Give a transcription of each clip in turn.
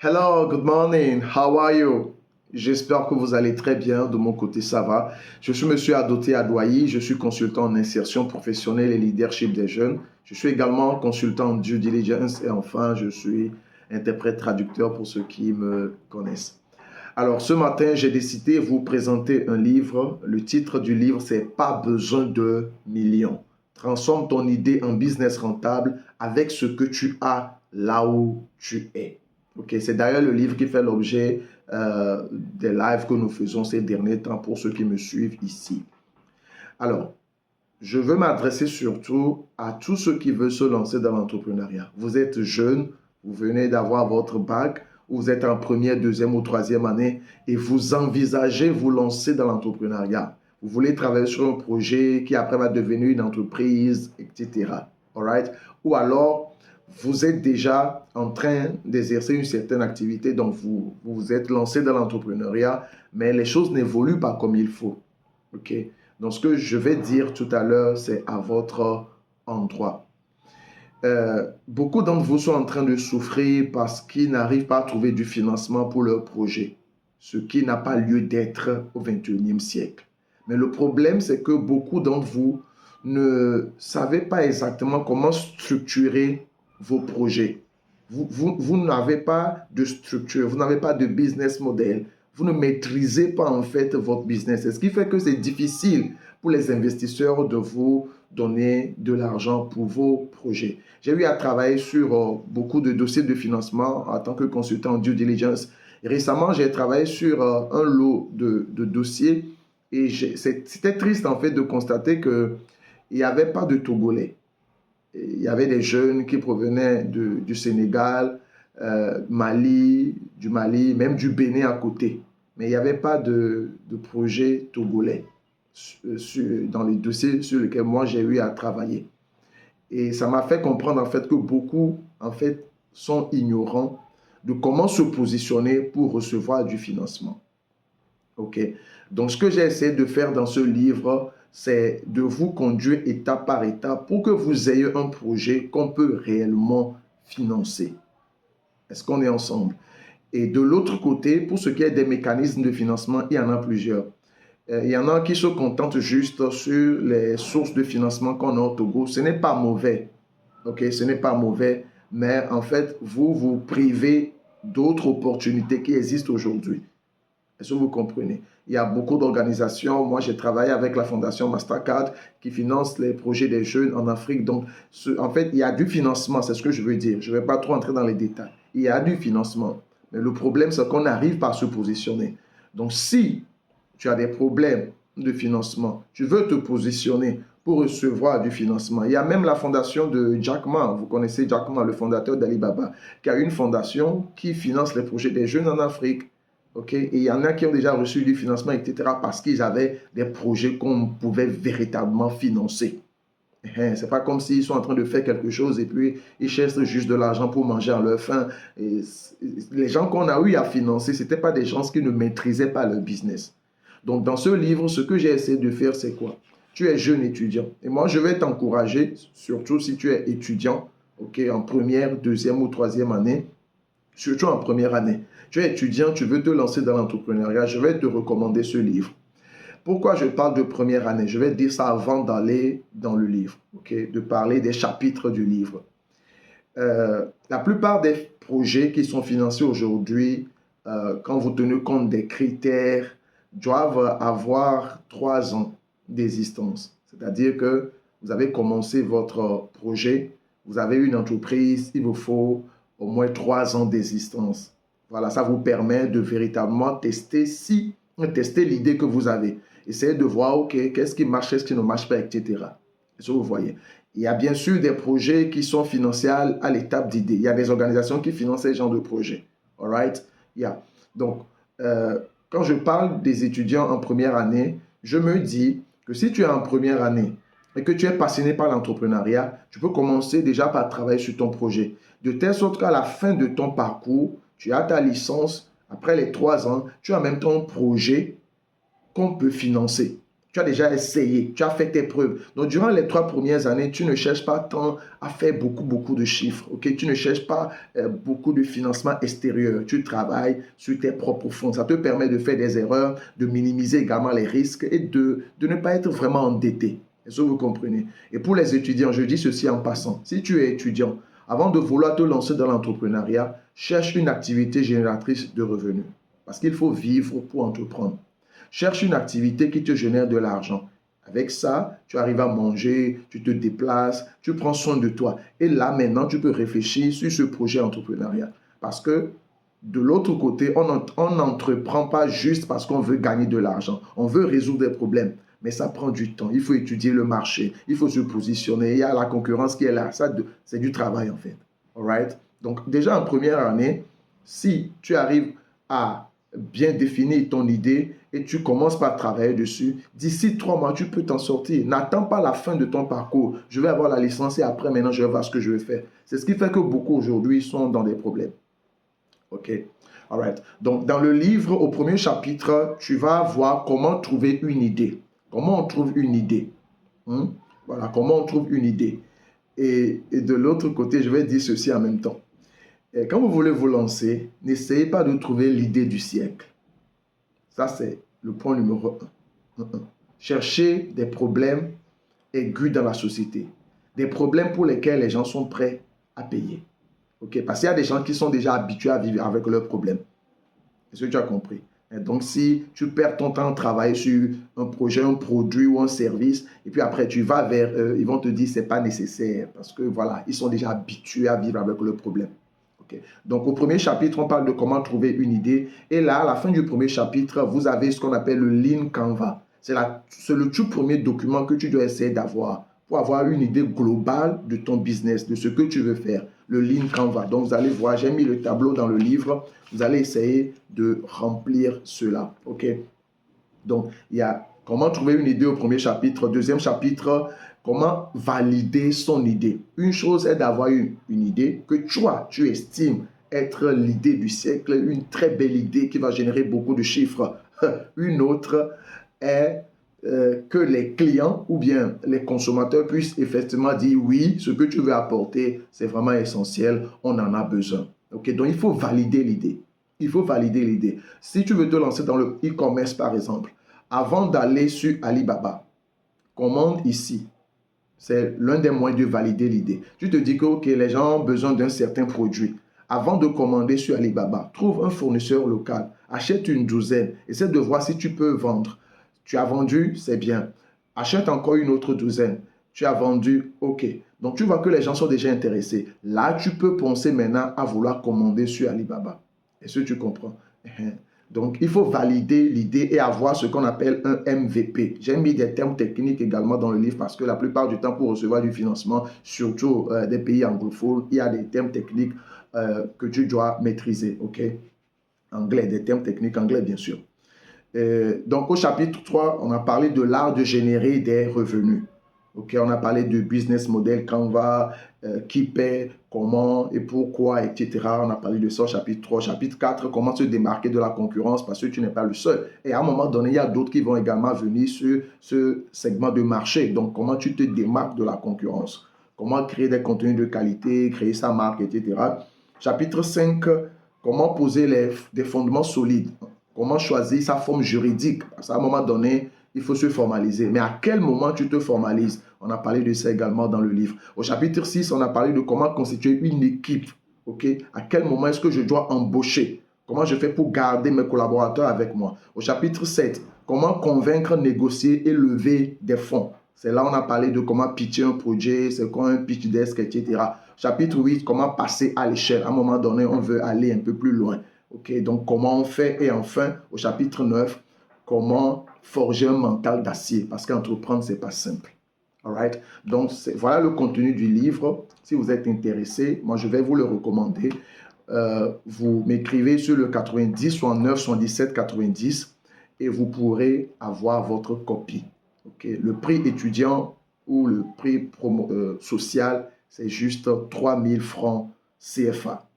Hello, good morning. How are you? J'espère que vous allez très bien. De mon côté, ça va. Je suis Monsieur Adoté Adouayi. Je suis consultant en insertion professionnelle et leadership des jeunes. Je suis également consultant en due diligence et enfin, je suis interprète traducteur pour ceux qui me connaissent. Alors, ce matin, j'ai décidé de vous présenter un livre. Le titre du livre, c'est Pas besoin de millions. Transforme ton idée en business rentable avec ce que tu as là où tu es. Ok, c'est d'ailleurs le livre qui fait l'objet des lives que nous faisons ces derniers temps pour ceux qui me suivent ici. Alors, je veux m'adresser surtout à tous ceux qui veulent se lancer dans l'entrepreneuriat. Vous êtes jeune, vous venez d'avoir votre bac, vous êtes en première, deuxième ou troisième année et vous envisagez vous lancer dans l'entrepreneuriat. Vous voulez travailler sur un projet qui après va devenir une entreprise, etc. All right? Ou alors, vous êtes déjà en train d'exercer une certaine activité, donc vous vous êtes lancé dans l'entrepreneuriat, mais les choses n'évoluent pas comme il faut. OK? Donc, ce que je vais dire tout à l'heure, c'est à votre endroit. Beaucoup d'entre vous sont en train de souffrir parce qu'ils n'arrivent pas à trouver du financement pour leur projet, ce qui n'a pas lieu d'être au XXIe siècle. Mais le problème, c'est que beaucoup d'entre vous ne savez pas exactement comment structurer vos projets. Vous n'avez pas de structure, vous n'avez pas de business model, vous ne maîtrisez pas en fait votre business. Ce qui fait que c'est difficile pour les investisseurs de vous donner de l'argent pour vos projets. J'ai eu à travailler sur beaucoup de dossiers de financement en tant que consultant en due diligence. Et récemment, j'ai travaillé sur un lot de dossiers et c'était triste en fait de constater qu'il n'y avait pas de Togolais. Il y avait des jeunes qui provenaient du Sénégal, du Mali, même du Bénin à côté. Mais il n'y avait pas de projet togolais dans les dossiers sur lesquels moi j'ai eu à travailler. Et ça m'a fait comprendre en fait que beaucoup en fait sont ignorants de comment se positionner pour recevoir du financement. Ok. Donc ce que j'ai essayé de faire dans ce livre, c'est de vous conduire étape par étape pour que vous ayez un projet qu'on peut réellement financer. Est-ce qu'on est ensemble? Et de l'autre côté, pour ce qui est des mécanismes de financement, il y en a plusieurs. Il y en a qui se contentent juste sur les sources de financement qu'on a au Togo. Ce n'est pas mauvais. Ok, ce n'est pas mauvais. Mais en fait, vous vous privez d'autres opportunités qui existent aujourd'hui. Est-ce que vous comprenez? Il y a beaucoup d'organisations. Moi, j'ai travaillé avec la Fondation Mastercard qui finance les projets des jeunes en Afrique. Donc, en fait, il y a du financement, c'est ce que je veux dire. Je ne vais pas trop entrer dans les détails. Il y a du financement. Mais le problème, c'est qu'on n'arrive pas à se positionner. Donc, si tu as des problèmes de financement, tu veux te positionner pour recevoir du financement. Il y a même la fondation de Jack Ma. Vous connaissez Jack Ma, le fondateur d'Alibaba, qui a une fondation qui finance les projets des jeunes en Afrique. Okay? Et il y en a qui ont déjà reçu du financement, etc., parce qu'ils avaient des projets qu'on pouvait véritablement financer. Ce n'est pas comme s'ils sont en train de faire quelque chose et puis ils cherchent juste de l'argent pour manger à leur faim. Et les gens qu'on a eu à financer, ce n'étaient pas des gens qui ne maîtrisaient pas leur business. Donc, dans ce livre, ce que j'ai essayé de faire, c'est quoi? Tu es jeune étudiant. Et moi, je vais t'encourager, surtout si tu es étudiant, okay, en première, deuxième ou troisième année, surtout en première année. Tu es étudiant, tu veux te lancer dans l'entrepreneuriat, je vais te recommander ce livre. Pourquoi je parle de première année? Je vais dire ça avant d'aller dans le livre, okay? De parler des chapitres du livre. La plupart des projets qui sont financés aujourd'hui, quand vous tenez compte des critères, doivent avoir 3 ans d'existence. C'est-à-dire que vous avez commencé votre projet, vous avez une entreprise, il vous faut au moins 3 ans d'existence. Voilà, ça vous permet de véritablement tester l'idée que vous avez. Essayez de voir, OK, qu'est-ce qui marche, qu'est-ce qui ne marche pas, etc. Est-ce que vous voyez? Il y a bien sûr des projets qui sont financés à l'étape d'idée. Il y a des organisations qui financent ce genre de projets. All right? Yeah. Donc, quand je parle des étudiants en première année, je me dis que si tu es en première année et que tu es passionné par l'entrepreneuriat, tu peux commencer déjà par travailler sur ton projet. De telle sorte qu'à la fin de ton parcours, tu as ta licence. Après les 3 ans, tu as même ton projet qu'on peut financer. Tu as déjà essayé, tu as fait tes preuves. Donc, durant les 3 premières années, tu ne cherches pas tant à faire beaucoup de chiffres. Ok, tu ne cherches pas beaucoup de financement extérieur. Tu travailles sur tes propres fonds. Ça te permet de faire des erreurs, de minimiser également les risques et de ne pas être vraiment endetté. Est-ce que vous comprenez? Et pour les étudiants, je dis ceci en passant. Si tu es étudiant, avant de vouloir te lancer dans l'entrepreneuriat, cherche une activité génératrice de revenus. Parce qu'il faut vivre pour entreprendre. Cherche une activité qui te génère de l'argent. Avec ça, tu arrives à manger, tu te déplaces, tu prends soin de toi. Et là, maintenant, tu peux réfléchir sur ce projet entrepreneurial. Parce que de l'autre côté, on n'entreprend pas juste parce qu'on veut gagner de l'argent. On veut résoudre des problèmes. Mais ça prend du temps. Il faut étudier le marché. Il faut se positionner. Il y a la concurrence qui est là. Ça, c'est du travail, en fait. All right? Donc, déjà en première année, si tu arrives à bien définir ton idée et tu commences par travailler dessus, d'ici 3 mois, tu peux t'en sortir. N'attends pas la fin de ton parcours. Je vais avoir la licence et après, maintenant, je vais voir ce que je vais faire. C'est ce qui fait que beaucoup aujourd'hui sont dans des problèmes. OK? All right. Donc, dans le livre, au premier chapitre, tu vas voir comment trouver une idée. Comment on trouve une idée. Voilà, comment on trouve une idée. Et de l'autre côté, je vais dire ceci en même temps. Et quand vous voulez vous lancer, n'essayez pas de trouver l'idée du siècle. Ça, c'est le point numéro 1. Cherchez des problèmes aigus dans la société. Des problèmes pour lesquels les gens sont prêts à payer. Okay? Parce qu'il y a des gens qui sont déjà habitués à vivre avec leurs problèmes. Est-ce que tu as compris? Et donc, si tu perds ton temps à travailler sur un projet, un produit ou un service, et puis après, tu vas vers eux, ils vont te dire que ce n'est pas nécessaire parce que voilà, ils sont déjà habitués à vivre avec leurs problèmes. Okay. Donc, au premier chapitre, on parle de comment trouver une idée. Et là, à la fin du premier chapitre, vous avez ce qu'on appelle le Lean Canva. C'est le tout premier document que tu dois essayer d'avoir pour avoir une idée globale de ton business, de ce que tu veux faire. Le Lean Canva. Donc, vous allez voir, j'ai mis le tableau dans le livre. Vous allez essayer de remplir cela. OK? Donc, il y a comment trouver une idée au premier chapitre. Deuxième chapitre, comment valider son idée. Une chose est d'avoir une idée que toi, tu estimes être l'idée du siècle, une très belle idée qui va générer beaucoup de chiffres. Une autre est que les clients ou bien les consommateurs puissent effectivement dire oui, ce que tu veux apporter, c'est vraiment essentiel, on en a besoin. Okay? Donc, il faut valider l'idée. Il faut valider l'idée. Si tu veux te lancer dans le e-commerce, par exemple, avant d'aller sur Alibaba, commande ici. C'est l'un des moyens de valider l'idée. Tu te dis que okay, les gens ont besoin d'un certain produit. Avant de commander sur Alibaba, trouve un fournisseur local, achète une douzaine, essaie de voir si tu peux vendre. Tu as vendu, c'est bien. Achète encore une autre douzaine. Tu as vendu, ok. Donc tu vois que les gens sont déjà intéressés. Là, tu peux penser maintenant à vouloir commander sur Alibaba. Est-ce que tu comprends? Donc, il faut valider l'idée et avoir ce qu'on appelle un MVP. J'ai mis des termes techniques également dans le livre parce que la plupart du temps, pour recevoir du financement, surtout des pays anglophones, il y a des termes techniques que tu dois maîtriser. OK? Anglais, des termes techniques anglais, bien sûr. Donc, au chapitre 3, on a parlé de l'art de générer des revenus. Okay, on a parlé de business model, Canva, qui paie, comment et pourquoi, etc. On a parlé de ça au chapitre 3. Chapitre 4, comment se démarquer de la concurrence parce que tu n'es pas le seul. Et à un moment donné, il y a d'autres qui vont également venir sur ce segment de marché. Donc, comment tu te démarques de la concurrence. Comment créer des contenus de qualité, créer sa marque, etc. Chapitre 5, comment poser des fondements solides. Comment choisir sa forme juridique. Parce qu'à un moment donné, il faut se formaliser. Mais à quel moment tu te formalises? On a parlé de ça également dans le livre. Au chapitre 6, on a parlé de comment constituer une équipe. Okay? À quel moment est-ce que je dois embaucher? Comment je fais pour garder mes collaborateurs avec moi? Au chapitre 7, comment convaincre, négocier et lever des fonds? C'est là où on a parlé de comment pitcher un projet, c'est quoi un pitch desk, etc. Chapitre 8, comment passer à l'échelle. À un moment donné, on veut aller un peu plus loin. Okay? Donc, comment on fait? Et enfin, au chapitre 9, comment forger un mental d'acier parce qu'entreprendre, ce n'est pas simple. All right? Donc, voilà le contenu du livre. Si vous êtes intéressé, moi, je vais vous le recommander. Vous m'écrivez sur le 90 69 77 90 et vous pourrez avoir votre copie. Okay? Le prix étudiant ou le prix social, c'est juste 3000 francs CFA.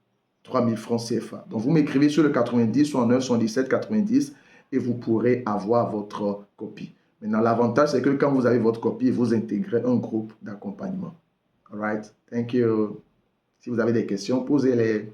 3000 francs CFA. Donc, vous m'écrivez sur le 90 69 77 90 et vous pourrez avoir votre copie. Maintenant, l'avantage, c'est que quand vous avez votre copie, vous intégrez un groupe d'accompagnement. All right? Thank you. Si vous avez des questions, posez-les.